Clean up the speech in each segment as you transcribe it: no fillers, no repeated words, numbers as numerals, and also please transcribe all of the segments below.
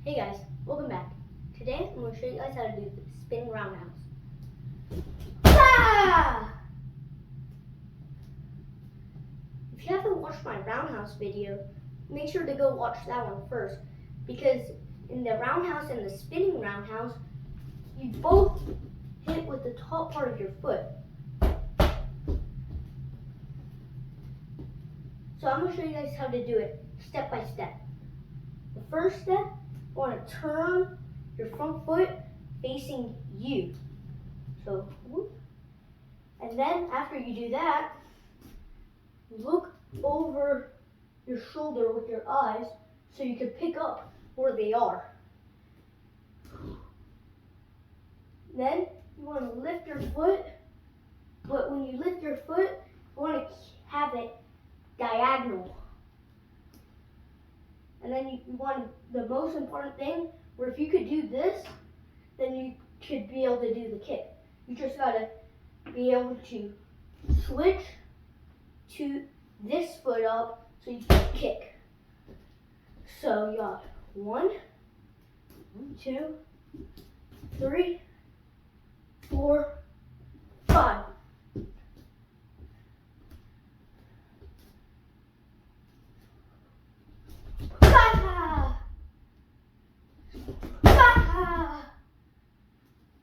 Hey guys, welcome back. Today I'm going to show you guys how to do the spinning roundhouse. Ah! If you haven't watched my roundhouse video, make sure to go watch that one first, because in the roundhouse and the spinning roundhouse, you both hit with the top part of your foot. So I'm going to show you guys how to do it step by step. The first step, you want to turn your front foot facing you. So, whoop. And then after you do that, look over your shoulder with your eyes so you can pick up where they are. Then you want to lift your foot, but when you lift your foot, you want to have it diagonal. And then you want the most important thing, where if you could do this, then you could be able to do the kick. You just gotta be able to switch to this foot up so you can kick. So you got 1, 2, 3, 4, 5.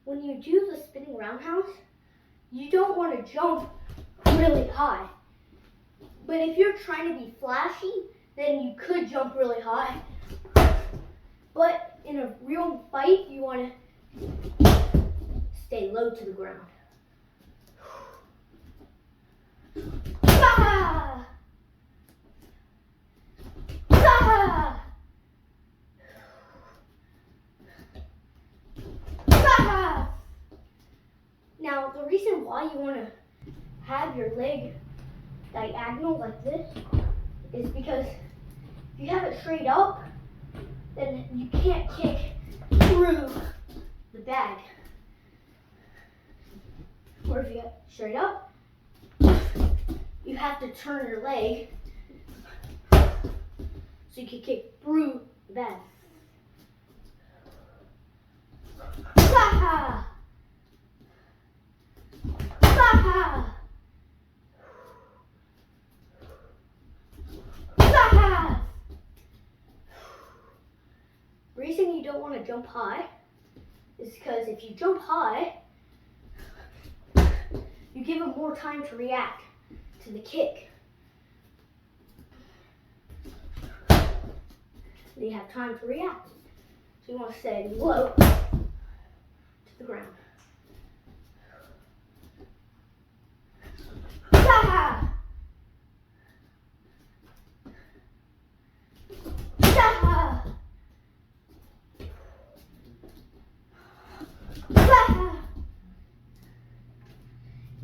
When you do the spinning roundhouse, you don't want to jump really high. But if you're trying to be flashy, then you could jump really high. But in a real fight, you want to stay low to the ground. Now, the reason why you want to have your leg diagonal like this is because if you have it straight up, then you can't kick through the bag. Or if you have it straight up, you have to turn your leg so you can kick through the bag. The reason you don't want to jump high is because if you jump high, you give them more time to react to the kick. They have time to react. So you want to stay low to the ground.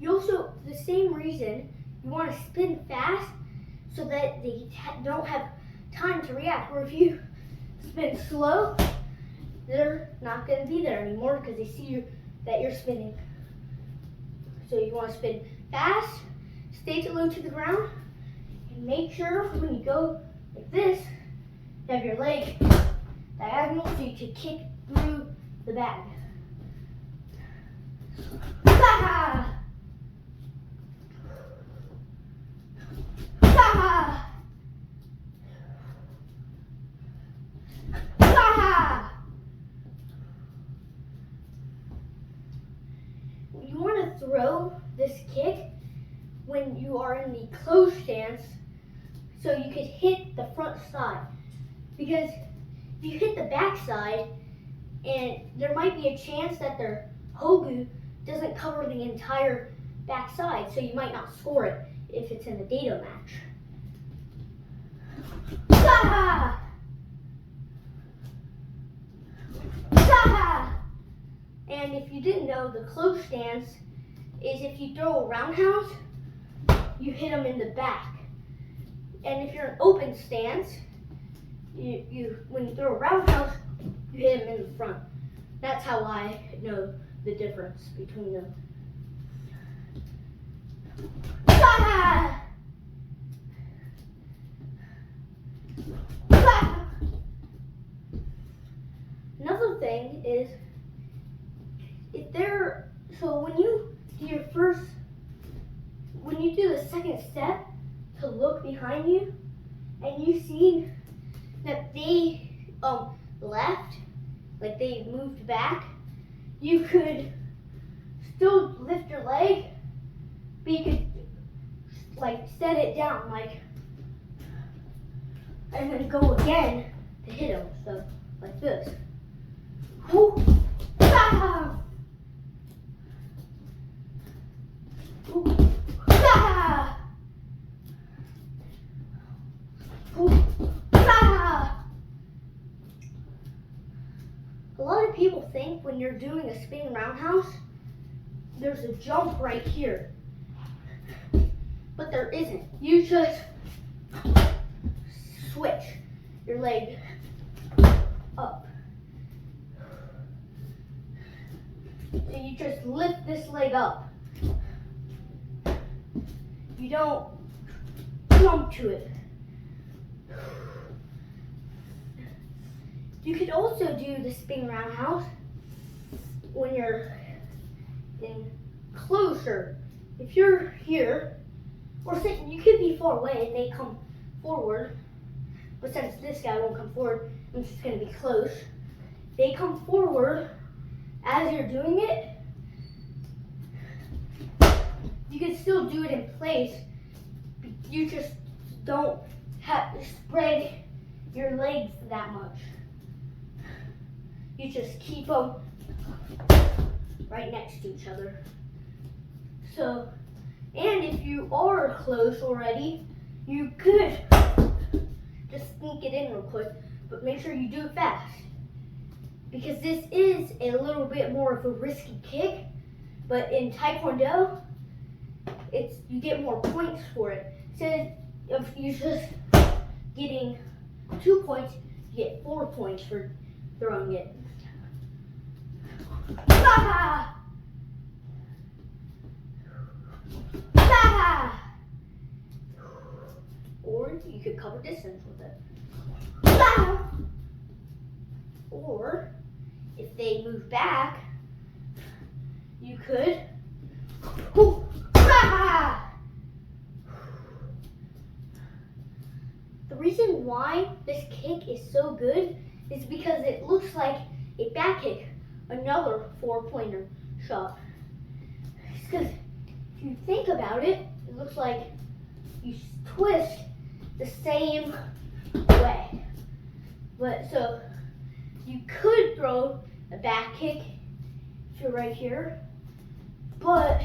You also, the same reason, you want to spin fast so that they don't have time to react. Or if you spin slow, they're not going to be there anymore because they see that you're spinning. So you want to spin fast, stay low to the ground, and make sure when you go like this, you have your leg diagonal so you can kick through the bag. You want to throw this kick when you are in the closed stance so you could hit the front side. Because if you hit the back side, and there might be a chance that their hogu doesn't cover the entire back side, so you might not score it if it's in the dado match. And if you didn't know, the close stance is if you throw a roundhouse, you hit them in the back. And if you're in open stance, when you throw a roundhouse, you hit them in the front. That's how I know the difference between them. Another thing is, so when you do the second step to look behind you, and you see that they left, like they moved back, you could still lift your leg, but you could like set it down, like, and then go again to hit them. So like this. Ooh, ah! Ooh, ah! Ooh, ah! A lot of people think when you're doing a spinning roundhouse, there's a jump right here. But there isn't. You just switch your leg up. So you just lift this leg up. You don't jump to it. You could also do the spin roundhouse when you're in closer. If you're here, or you could be far away and they come forward, but since this guy won't come forward, I'm just going to be close. They come forward as you're doing it. You can still do it in place. You just don't have to spread your legs that much. You just keep them right next to each other. So, and if you are close already, you could just sneak it in real quick, but make sure you do it fast. Because this is a little bit more of a risky kick, but in Taekwondo, you get more points for it. So if you're just getting 2 points, you get 4 points for throwing it. Ah! Ah! Or you could cover distance with it. Ah! Or if they move back, you could. Ah! The reason why this kick is so good is because it looks like a back kick, another 4-pointer shot. Because if you think about it, it looks like you twist the same way. But so you could throw a back kick if you're right here, but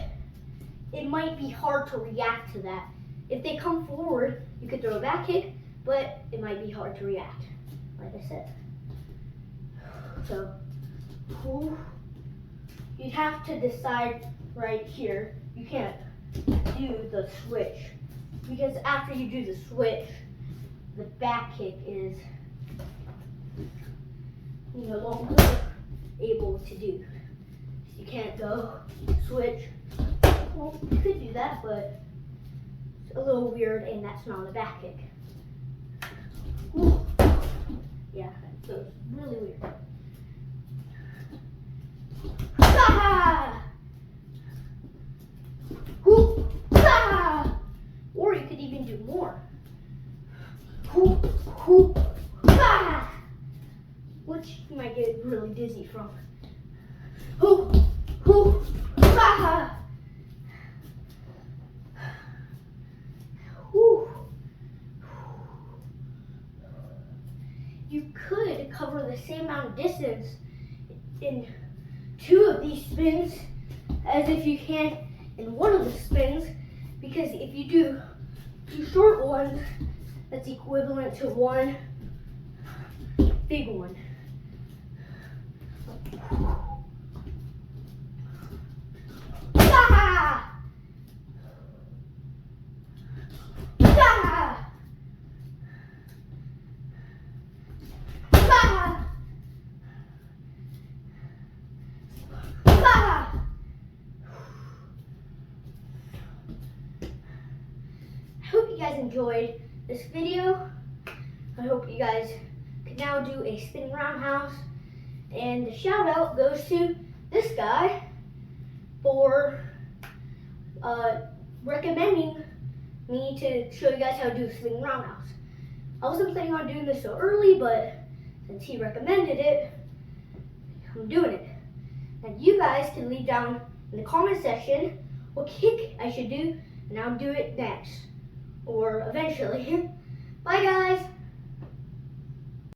it might be hard to react to that. If they come forward, you could throw a back kick, but it might be hard to react, like I said. So you'd have to decide right here. You can't do the switch, because after you do the switch, the back kick is no longer able to do. You can't go switch. Well, you could do that, but it's a little weird, and that's not a back kick. Ooh. Yeah, so it's really weird. Ah! Ooh. Ah! Or you could even do more. Ooh. Ooh. Ah! Which you might get really dizzy from. Ooh. Ooh. Ah! Ooh. You could cover the same amount of distance in 2 of these spins as if you can in 1 of the spins, because if you do 2 short ones, that's equivalent to 1 big one. Ah! Ah! Ah! Ah! I hope you guys enjoyed this video. I hope you guys can now do a spin roundhouse And the shout out goes to this guy for recommending me to show you guys how to do a swing roundhouse. I wasn't planning on doing this so early, but since he recommended it, I'm doing it. And you guys can leave down in the comment section what kick I should do, and I'll do it next, or eventually. Bye guys!